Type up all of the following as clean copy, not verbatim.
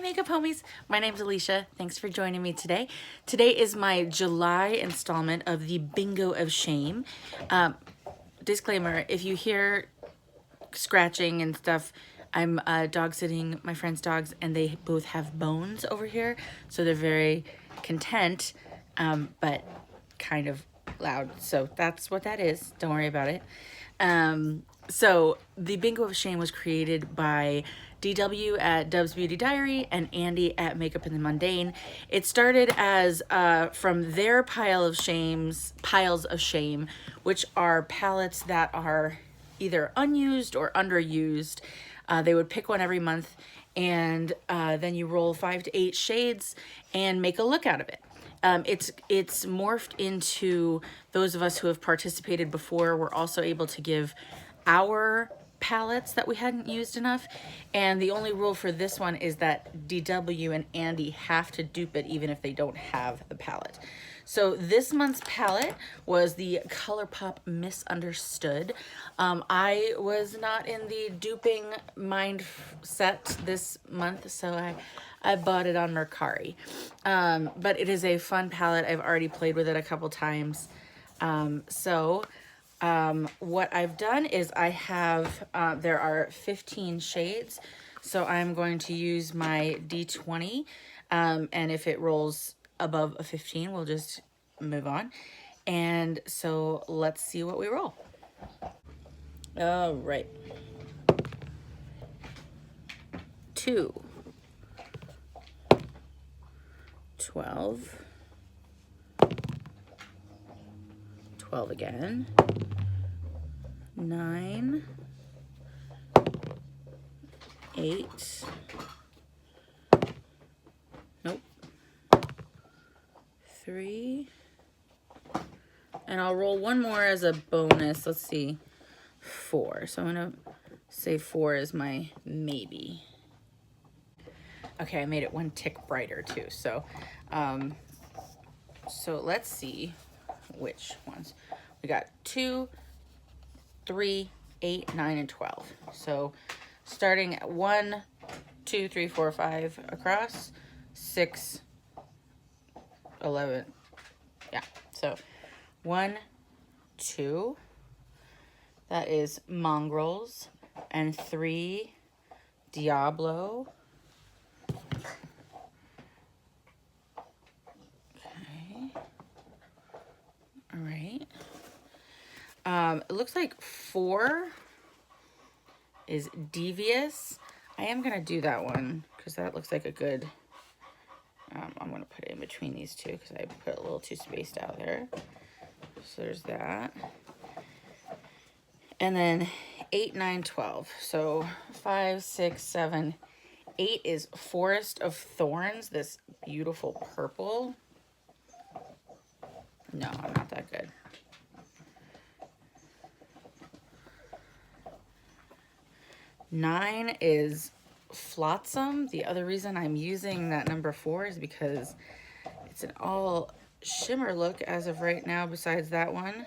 makeup homies, my name's Alicia. Thanks for joining me today. Today is my July installment of the Bingo of Shame. Disclaimer, if you hear scratching and stuff, I'm dog sitting my friend's dogs and they both have bones over here, so they're very content, but kind of loud. So that's what that is. Don't worry about it. So the Bingo of Shame was created by DW at Dub's Beauty Diary and Andie at Makeup in the Mundane. It started as from their piles of shame, which are palettes that are either unused or underused. They would pick one every month, and then you roll 5 to 8 shades and make a look out of it. It's morphed into those of us who have participated before. We're also able to give our palettes that we hadn't used enough, and the only rule for this one is that DW and Andie have to dupe it even if they don't have the palette. So this month's palette was the Colourpop Misunderstood. I was not in the duping mindset this month, so I bought it on Mercari. But it is a fun palette. I've already played with it a couple times. What I've done is I have, there are 15 shades. So I'm going to use my D20. And if it rolls above a 15, we'll just move on. And so let's see what we roll. All right. 2, 12, 12 again, 9, 8, nope, 3, and I'll roll one more as a bonus. Let's see, 4. So I'm gonna say 4 is my maybe. Okay, I made it one tick brighter too. So, so let's see which ones. We got 2, 3, 8, 9, and 12. So starting at 1, 2, 3, 4, 5 across, 6, 11. Yeah, so 1, 2, that is Mongrels, and 3, Diablo. Okay. All right. It looks like 4 is Devious. I am going to do that one because that looks like a good, I'm going to put it in between these two because I put it a little too spaced out there. So there's that. And then 8, 9, 12. So 5, 6, 7, 8 is Forest of Thorns, this beautiful purple. No, I'm not that good. 9 is Flotsam. The other reason I'm using that number 4 is because it's an all shimmer look as of right now besides that one.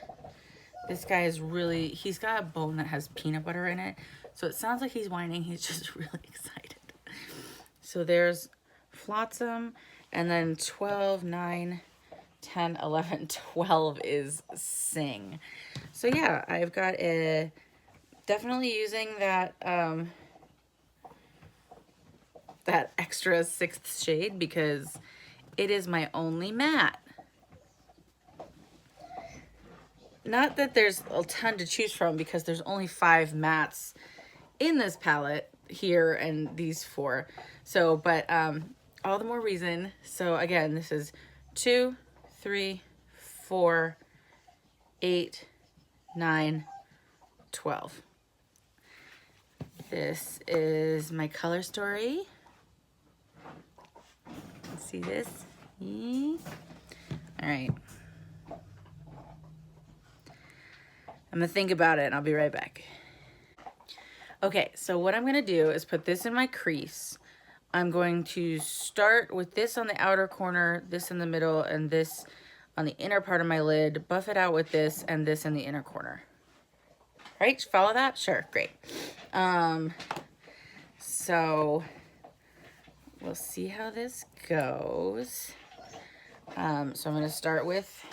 This guy is really, he's got a bone that has peanut butter in it. So it sounds like he's whining. He's just really excited. So there's Flotsam, and then 12, 9, 10, 11, 12 is Sing. So yeah, I've got a, definitely using that, that extra 6th shade because it is my only matte. Not that there's a ton to choose from because there's only 5 mattes in this palette here and these 4. So, but all the more reason. So again, this is 2, 3, 4, 8, 9, 12. This is my color story. Let's see this. All right. I'm gonna think about it and I'll be right back. Okay, so what I'm gonna do is put this in my crease. I'm going to start with this on the outer corner, this in the middle, and this on the inner part of my lid, buff it out with this and this in the inner corner. Right, follow that? Sure, great. So we'll see how this goes. So I'm going to start with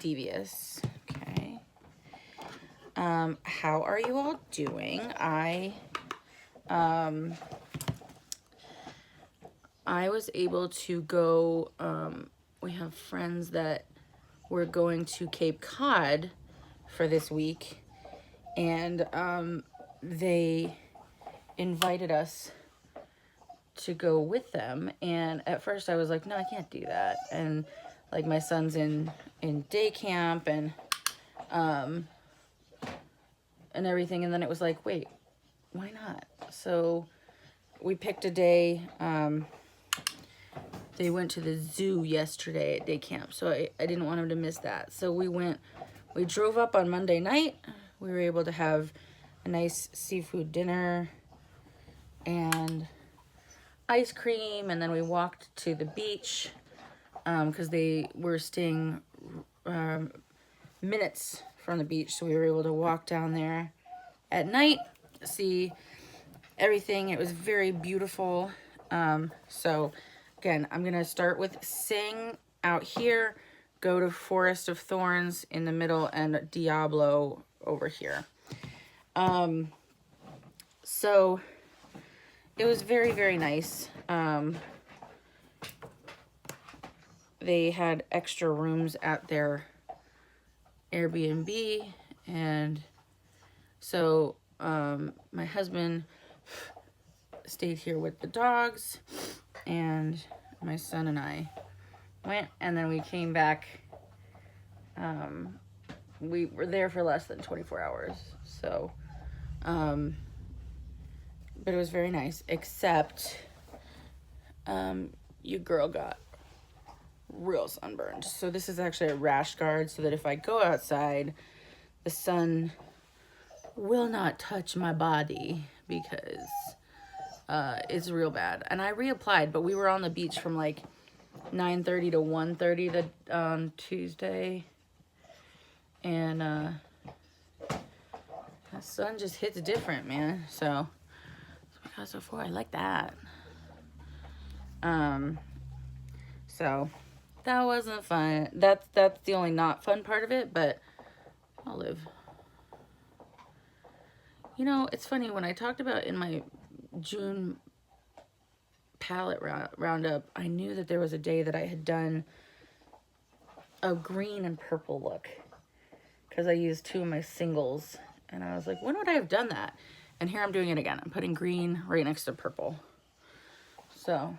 Devious. Okay. How are you all doing? I was able to go, we have friends that were going to Cape Cod for this week, and they invited us to go with them. And at first I was like, no, I can't do that. And like my son's in day camp and everything. And then it was like, wait, why not? So we picked a day. They went to the zoo yesterday at day camp, so I didn't want them to miss that. So we drove up on Monday night. We were able to have a nice seafood dinner and ice cream, and then we walked to the beach because they were staying minutes from the beach, so we were able to walk down there at night, see everything. It was very beautiful. So again, I'm gonna start with Sing out here, go to Forest of Thorns in the middle, and Diablo over here. So it was very, very nice. They had extra rooms at their Airbnb, and so my husband stayed here with the dogs, and my son and I went, and then we came back. We were there for less than 24 hours, so but it was very nice, except your girl got real sunburned. So this is actually a rash guard, so that if I go outside, the sun will not touch my body, because it's real bad. And I reapplied, but we were on the beach from like 9:30 to 1:30 on Tuesday, and the sun just hits different, man. So because before, I like that. So that wasn't fun. That's the only not fun part of it, but I'll live. You know, it's funny, when I talked about in my June palette roundup, I knew that there was a day that I had done a green and purple look, because I used two of my singles, and I was like, when would I have done that? And here I'm doing it again. I'm putting green right next to purple. So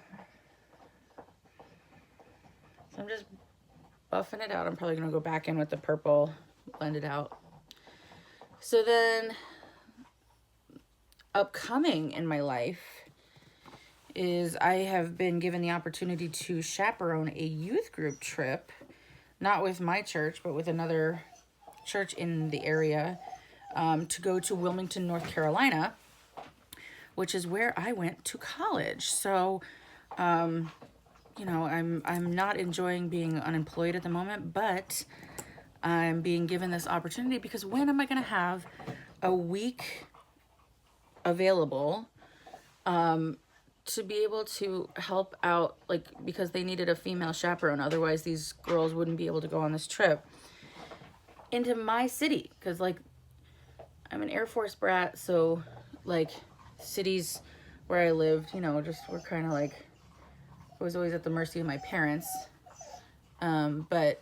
I'm just buffing it out. I'm probably gonna go back in with the purple, blend it out. So then, upcoming in my life is I have been given the opportunity to chaperone a youth group trip, not with my church, but with another church in the area, to go to Wilmington, North Carolina, which is where I went to college. So, you know, I'm not enjoying being unemployed at the moment, but I'm being given this opportunity because when am I going to have a week available to be able to help out, like, because they needed a female chaperone, otherwise these girls wouldn't be able to go on this trip into my city, because like I'm an Air Force brat, so like cities where I lived, you know, just were kind of like, I was always at the mercy of my parents, but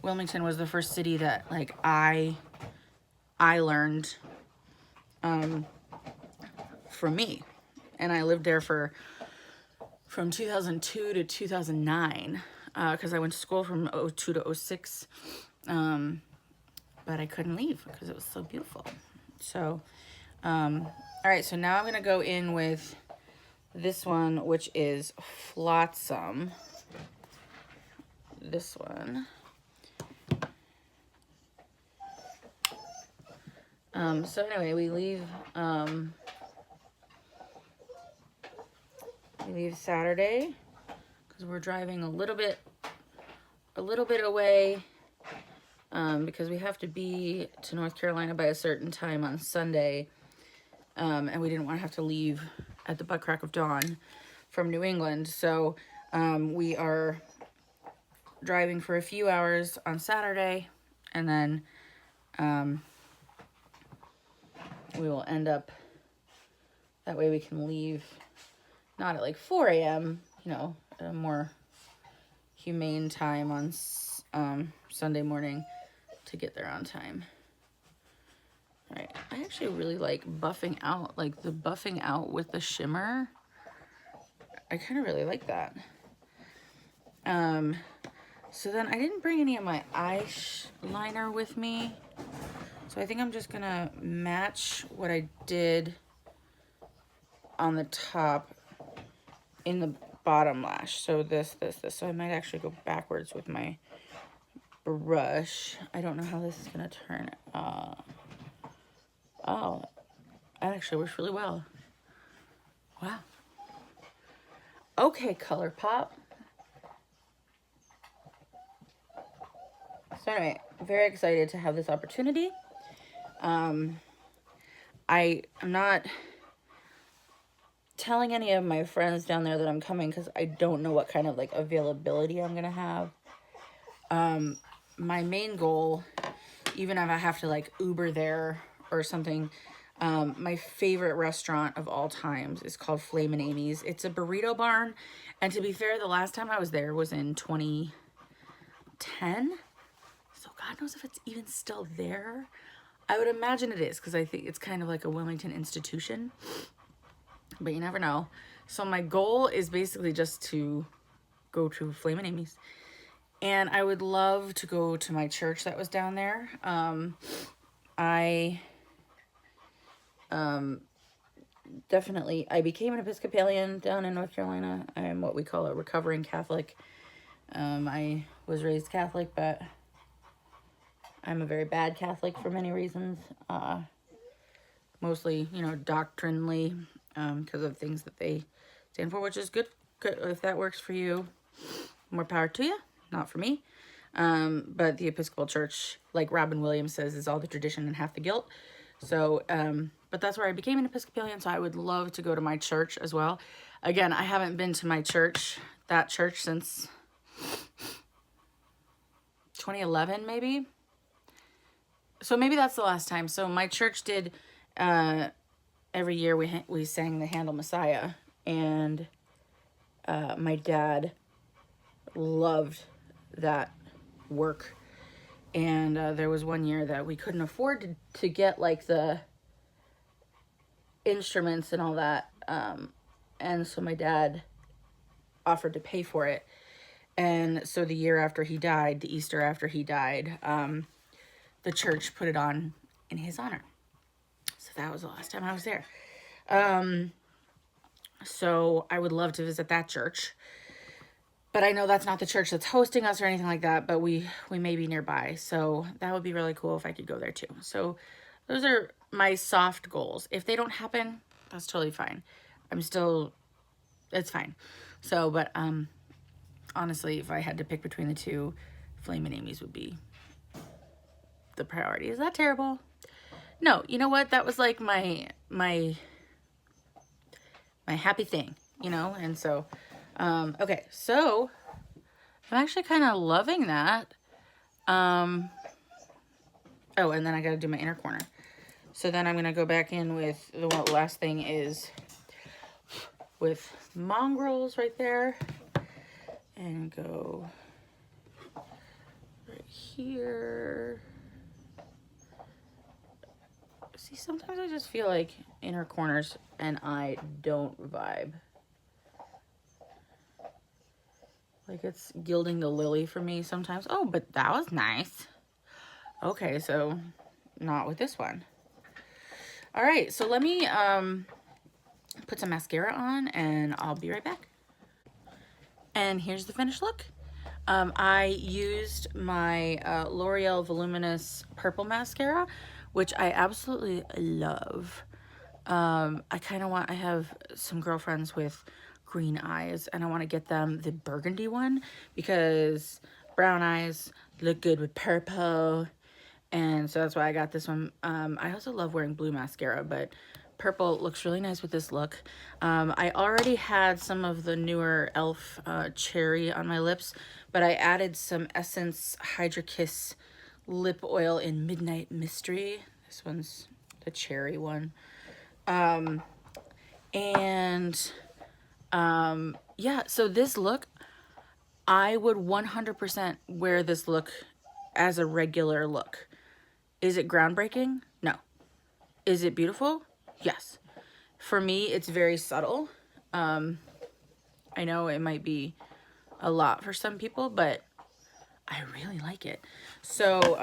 Wilmington was the first city that like I learned from me, and I lived there from 2002 to 2009, because I went to school from 02 to 06, but I couldn't leave because it was so beautiful. So all right, so now I'm gonna go in with this one, which is Flotsam. This one. So anyway, we leave Saturday because we're driving a little bit away, because we have to be to North Carolina by a certain time on Sunday, and we didn't want to have to leave at the butt crack of dawn from New England. So we are driving for a few hours on Saturday, and then we will end up, that way we can leave not at like 4 a.m., you know, at a more humane time on Sunday morning to get there on time. All right, I actually really like buffing out, like the buffing out with the shimmer. I kind of really like that. So then I didn't bring any of my eyeliner with me. So I think I'm just gonna match what I did on the top in the bottom lash. So this. So I might actually go backwards with my brush. I don't know how this is gonna turn. Oh, that actually works really well. Wow. Okay, Colourpop. So anyway, very excited to have this opportunity. I'm not telling any of my friends down there that I'm coming because I don't know what kind of like availability I'm gonna have. My main goal, even if I have to like Uber there or something, my favorite restaurant of all times is called Flamin' Amy's. It's a burrito barn, and to be fair, the last time I was there was in 2010. So God knows if it's even still there. I would imagine it is, because I think it's kind of like a Wilmington institution, but you never know. So my goal is basically just to go to Flamin' Amy's, and I would love to go to my church that was down there. I became an Episcopalian down in North Carolina. I'm what we call a recovering Catholic. I was raised Catholic, but I'm a very bad Catholic for many reasons. Mostly, you know, doctrinally, because of things that they stand for, which is good. If that works for you, more power to you. Not for me. But the Episcopal Church, like Robin Williams says, is all the tradition and half the guilt. So, but that's where I became an Episcopalian, so I would love to go to my church as well. Again, I haven't been to my church, that church, since 2011, maybe. So maybe that's the last time. So my church did, every year we sang the Handel Messiah, and my dad loved that work. And there was one year that we couldn't afford to get like the instruments and all that. And so my dad offered to pay for it. And so the year after he died, the Easter after he died, the church put it on in his honor. So that was the last time I was there. So I would love to visit that church. But I know that's not the church that's hosting us or anything like that, but we may be nearby. So that would be really cool if I could go there too. So those are my soft goals. If they don't happen, that's totally fine. It's fine. So, but honestly, if I had to pick between the two, Flamin' Amy's would be the priority. Is that terrible? No, you know what? That was like my happy thing, you know? And so, okay, so I'm actually kind of loving that. Oh, and then I got to do my inner corner. So then I'm going to go back in with the last thing is with mongrels right there, and go right here. See, sometimes I just feel like inner corners and I don't vibe. Like it's gilding the lily for me sometimes. Oh, but that was nice. Okay, so not with this one. All right, so let me put some mascara on and I'll be right back. And here's the finished look. I used my L'Oreal Voluminous Purple Mascara, which I absolutely love. I have some girlfriends with green eyes, and I want to get them the burgundy one because brown eyes look good with purple, and so that's why I got this one. I also love wearing blue mascara, but purple looks really nice with this look. I already had some of the newer e.l.f. Cherry on my lips, but I added some Essence Hydra Kiss lip oil in Midnight Mystery. This one's the cherry one. Yeah, so this look, I would 100% wear this look as a regular look. Is it groundbreaking? No. Is it beautiful? Yes. For me, it's very subtle. I know it might be a lot for some people, but I really like it. So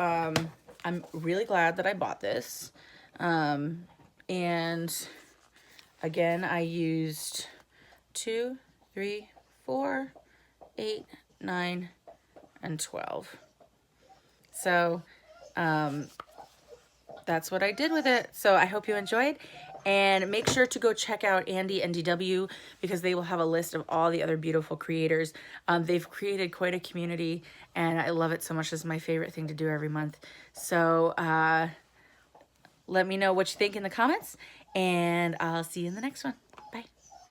I'm really glad that I bought this. And again, I used 2, 3, 4, 8, 9, and 12. So that's what I did with it. So I hope you enjoyed, and make sure to go check out Andie and DW, because they will have a list of all the other beautiful creators. They've created quite a community, and I love it so much. This is my favorite thing to do every month. So let me know what you think in the comments, and I'll see you in the next one.